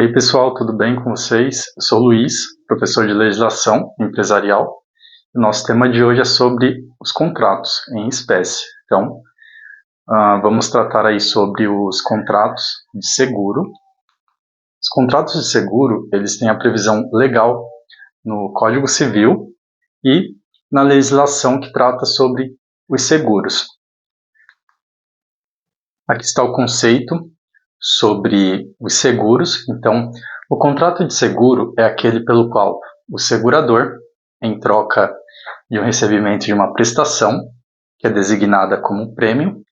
E aí pessoal, tudo bem com vocês? Eu sou o Luiz, professor de legislação empresarial. O nosso tema de hoje é sobre os contratos em espécie. Então, vamos tratar aí sobre os contratos de seguro. Os contratos de seguro, eles têm a previsão legal no Código Civil e na legislação que trata sobre os seguros. Aqui está o conceito sobre os seguros. Então, o contrato de seguro é aquele pelo qual o segurador, em troca de um recebimento de uma prestação, que é designada como prêmio,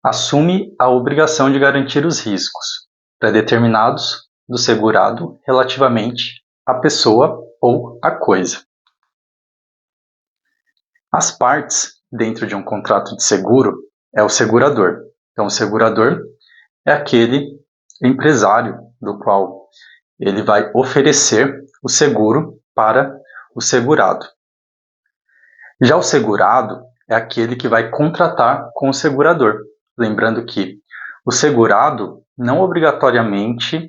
assume a obrigação de garantir os riscos predeterminados do segurado relativamente à pessoa ou à coisa. As partes dentro de um contrato de seguro é o segurador. Então, o segurador é aquele empresário do qual ele vai oferecer o seguro para o segurado. Já o segurado é aquele que vai contratar com o segurador. Lembrando que o segurado não obrigatoriamente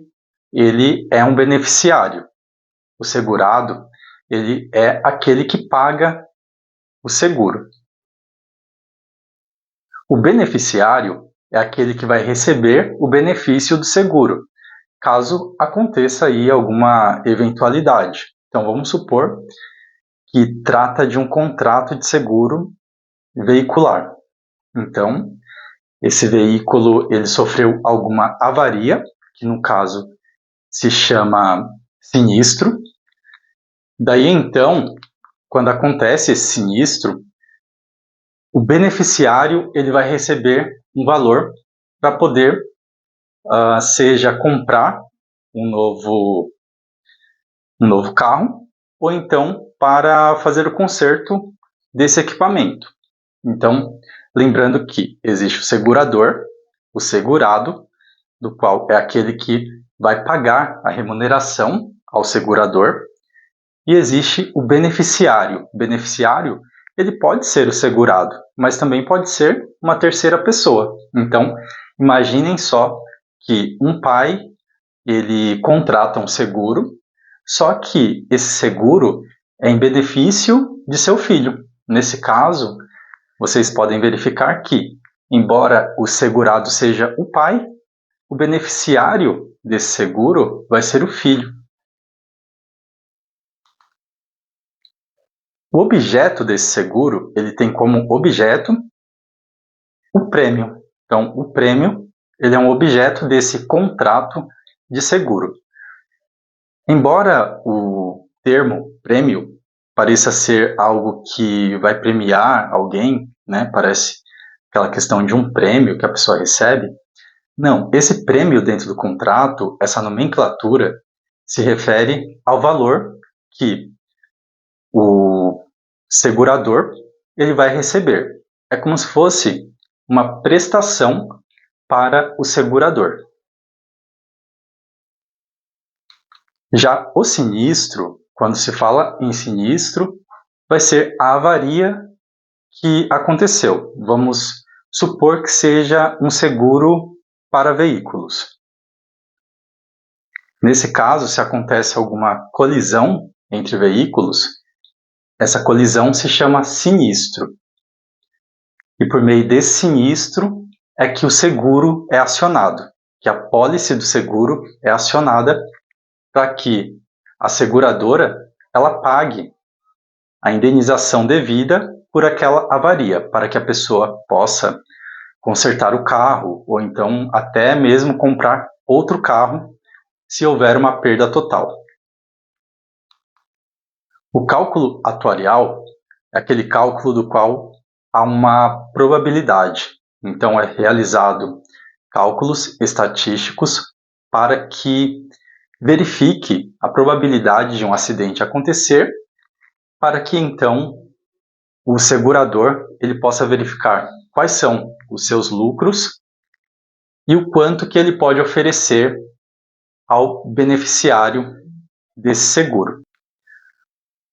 ele é um beneficiário. O segurado ele é aquele que paga o seguro. O beneficiário é aquele que vai receber o benefício do seguro, caso aconteça aí alguma eventualidade. Então vamos supor que trata de um contrato de seguro veicular. Então, esse veículo ele sofreu alguma avaria, que no caso se chama sinistro. Daí então, quando acontece esse sinistro, o beneficiário ele vai receber um valor para poder, seja comprar um novo carro, ou então para fazer o conserto desse equipamento. Então, lembrando que existe o segurador, o segurado, do qual é aquele que vai pagar a remuneração ao segurador, e existe o beneficiário. O beneficiário ele pode ser o segurado, mas também pode ser uma terceira pessoa. Então, imaginem só que um pai ele contrata um seguro, só que esse seguro é em benefício de seu filho. Nesse caso, vocês podem verificar que, embora o segurado seja o pai, o beneficiário desse seguro vai ser o filho. O objeto desse seguro, ele tem como objeto o prêmio. Então, o prêmio, ele é um objeto desse contrato de seguro. Embora o termo prêmio pareça ser algo que vai premiar alguém, né? Parece aquela questão de um prêmio que a pessoa recebe. Não, esse prêmio dentro do contrato, essa nomenclatura, se refere ao valor que o segurador ele vai receber. É como se fosse uma prestação para o segurador. Já o sinistro, quando se fala em sinistro, vai ser a avaria que aconteceu. Vamos supor que seja um seguro para veículos. Nesse caso, se acontece alguma colisão entre veículos, essa colisão se chama sinistro. E por meio desse sinistro é que o seguro é acionado, que a pólice do seguro é acionada para que a seguradora ela pague a indenização devida por aquela avaria, para que a pessoa possa consertar o carro, ou então até mesmo comprar outro carro, se houver uma perda total. O cálculo atuarial é aquele cálculo do qual há uma probabilidade. Então, é realizado cálculos estatísticos para que verifique a probabilidade de um acidente acontecer, para que então o segurador ele possa verificar quais são os seus lucros e o quanto que ele pode oferecer ao beneficiário desse seguro.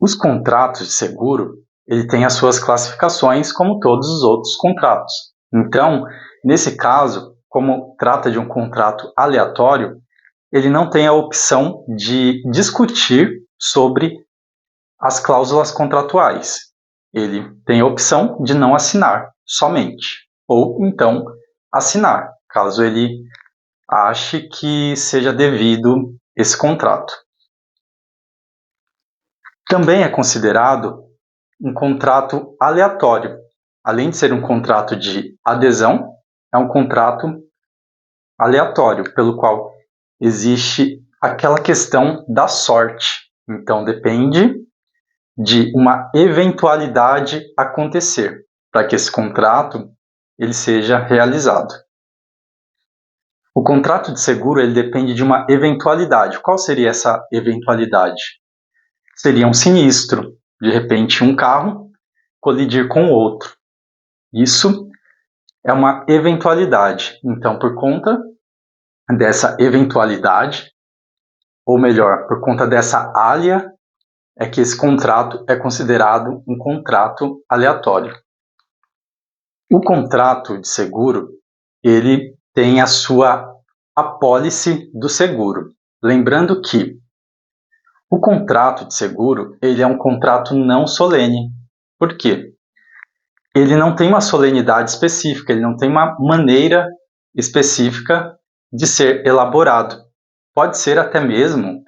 Os contratos de seguro ele tem as suas classificações como todos os outros contratos. Então, nesse caso, como trata de um contrato aleatório, ele não tem a opção de discutir sobre as cláusulas contratuais. Ele tem a opção de não assinar somente, ou então assinar, caso ele ache que seja devido esse contrato. Também é considerado um contrato aleatório. Além de ser um contrato de adesão, é um contrato aleatório, pelo qual existe aquela questão da sorte. Então, depende de uma eventualidade acontecer para que esse contrato ele seja realizado. O contrato de seguro ele depende de uma eventualidade. Qual seria essa eventualidade? Seria um sinistro, de repente um carro colidir com o outro. Isso é uma eventualidade. Então, por conta dessa eventualidade, ou melhor, por conta dessa alha, é que esse contrato é considerado um contrato aleatório. O contrato de seguro, ele tem a sua apólice do seguro. Lembrando que o contrato de seguro, ele é um contrato não solene. Por quê? Ele não tem uma solenidade específica, ele não tem uma maneira específica de ser elaborado. Pode ser até mesmo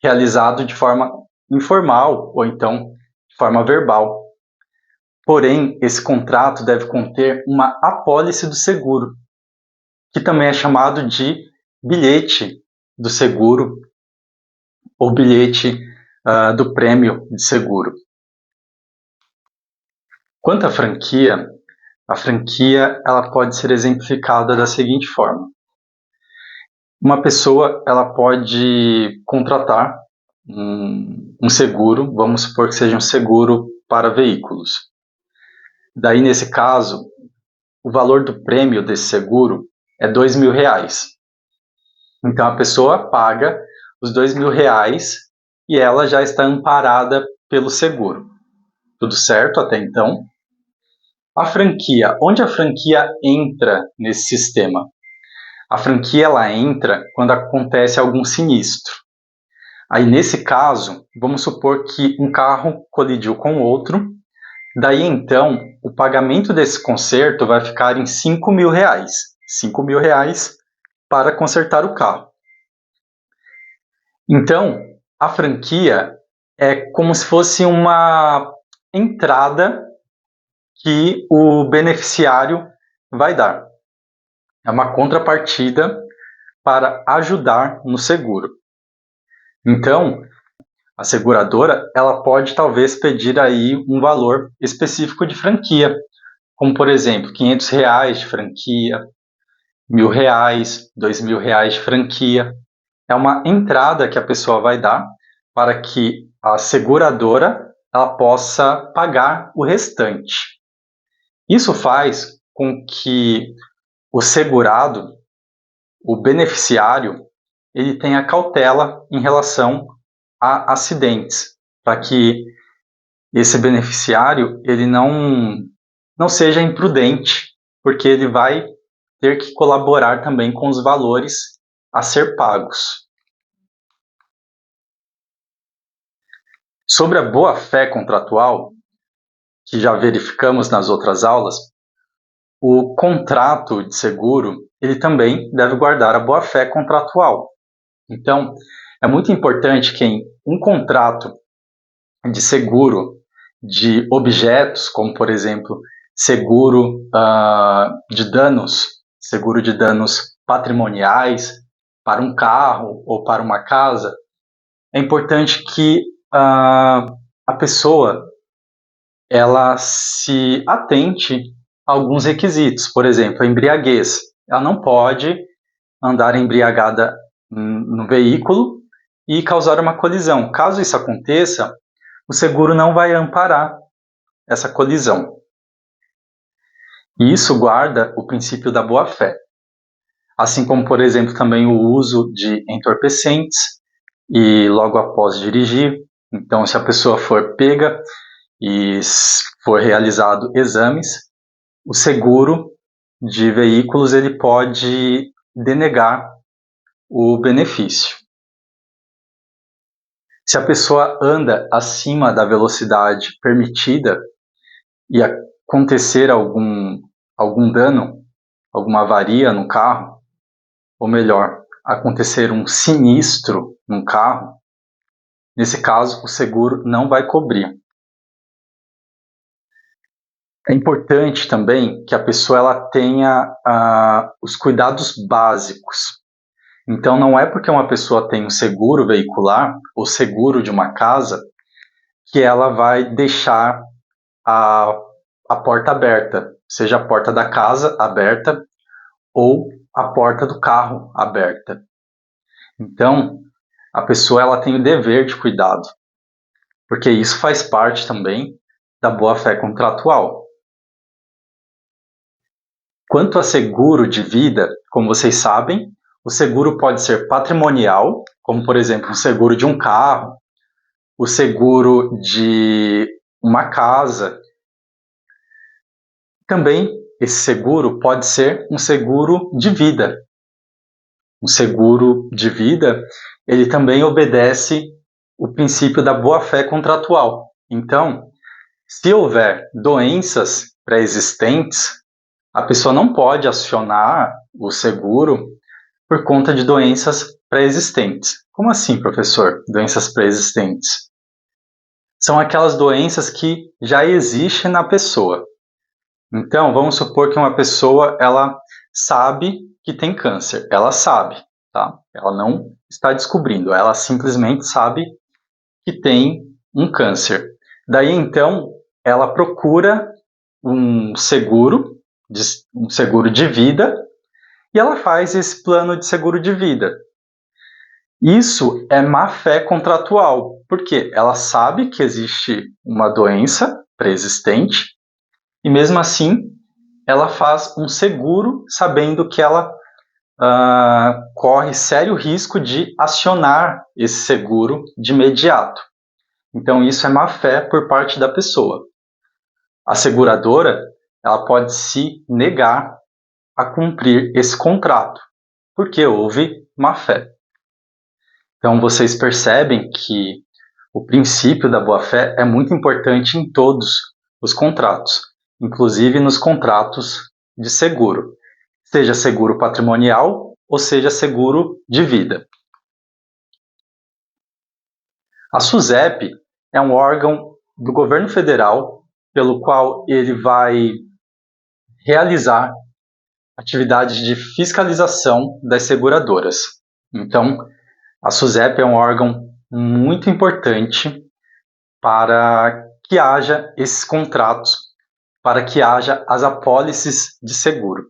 realizado de forma informal ou então de forma verbal. Porém, esse contrato deve conter uma apólice do seguro, que também é chamado de bilhete do seguro ou bilhete do prêmio de seguro. Quanto à franquia, a franquia ela pode ser exemplificada da seguinte forma. Uma pessoa ela pode contratar um seguro, vamos supor que seja um seguro para veículos. Daí, nesse caso, o valor do prêmio desse seguro é R$2.000. Então, a pessoa paga os R$2.000 e ela já está amparada pelo seguro. Tudo certo até então? A franquia, onde a franquia entra nesse sistema? A franquia ela entra quando acontece algum sinistro. Aí, nesse caso, vamos supor que um carro colidiu com outro. Daí, então, o pagamento desse conserto vai ficar em R$5.000. R$5.000 para consertar o carro. Então, a franquia é como se fosse uma entrada que o beneficiário vai dar. É uma contrapartida para ajudar no seguro. Então, a seguradora ela pode talvez pedir aí um valor específico de franquia, como por exemplo, R$500 de franquia, R$1.000, R$2.000 de franquia. É uma entrada que a pessoa vai dar para que a seguradora ela possa pagar o restante. Isso faz com que o segurado, o beneficiário, ele tenha cautela em relação a acidentes, para que esse beneficiário ele não seja imprudente, porque ele vai ter que colaborar também com os valores a ser pagos. Sobre a boa-fé contratual, que já verificamos nas outras aulas, o contrato de seguro ele também deve guardar a boa-fé contratual. Então, é muito importante que em um contrato de seguro de objetos, como por exemplo, seguro de danos patrimoniais para um carro ou para uma casa, é importante que a pessoa ela se atente a alguns requisitos. Por exemplo, a embriaguez. Ela não pode andar embriagada no veículo e causar uma colisão. Caso isso aconteça, o seguro não vai amparar essa colisão. E isso guarda o princípio da boa-fé. Assim como, por exemplo, também o uso de entorpecentes e logo após dirigir. Então, se a pessoa for pega e for realizado exames, o seguro de veículos ele pode denegar o benefício. Se a pessoa anda acima da velocidade permitida e acontecer algum dano, alguma avaria no carro, ou melhor, acontecer um sinistro no carro, nesse caso o seguro não vai cobrir. É importante também que a pessoa ela tenha os cuidados básicos. Então não é porque uma pessoa tem um seguro veicular ou seguro de uma casa que ela vai deixar a porta aberta, seja a porta da casa aberta ou a porta do carro aberta. Então, a pessoa ela tem o dever de cuidado, porque isso faz parte também da boa-fé contratual. Quanto a seguro de vida, como vocês sabem, o seguro pode ser patrimonial, como por exemplo o seguro de um carro, o seguro de uma casa. Também esse seguro pode ser um seguro de vida. Um seguro de vida, ele também obedece o princípio da boa-fé contratual. Então, se houver doenças pré-existentes, a pessoa não pode acionar o seguro por conta de doenças pré-existentes. Como assim, professor? Doenças pré-existentes? São aquelas doenças que já existem na pessoa. Então, vamos supor que uma pessoa ela sabe que tem câncer. Ela sabe, tá? Ela não está descobrindo, ela simplesmente sabe que tem um câncer. Daí, então, ela procura um seguro de vida e ela faz esse plano de seguro de vida. Isso é má-fé contratual, porque ela sabe que existe uma doença pré-existente e mesmo assim ela faz um seguro sabendo que ela corre sério risco de acionar esse seguro de imediato. Então isso é má-fé por parte da pessoa. A seguradora ela pode se negar a cumprir esse contrato, porque houve má-fé. Então vocês percebem que o princípio da boa-fé é muito importante em todos os contratos, inclusive nos contratos de seguro, seja seguro patrimonial ou seja seguro de vida. A SUSEP é um órgão do governo federal pelo qual ele vai realizar atividades de fiscalização das seguradoras. Então, a SUSEP é um órgão muito importante para que haja esses contratos, para que haja as apólices de seguro.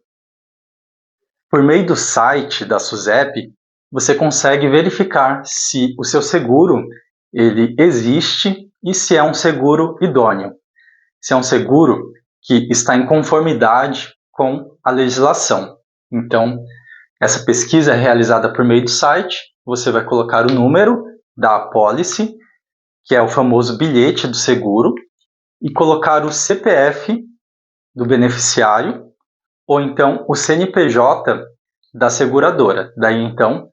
Por meio do site da SUSEP, você consegue verificar se o seu seguro ele existe e se é um seguro idôneo, se é um seguro que está em conformidade com a legislação. Então, essa pesquisa é realizada por meio do site, você vai colocar o número da apólice, que é o famoso bilhete do seguro, e colocar o CPF do beneficiário, ou então o CNPJ da seguradora. Daí, então,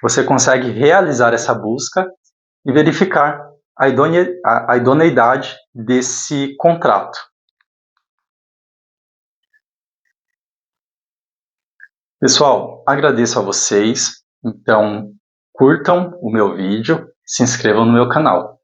você consegue realizar essa busca e verificar a idoneidade desse contrato. Pessoal, agradeço a vocês. Então, curtam o meu vídeo, se inscrevam no meu canal.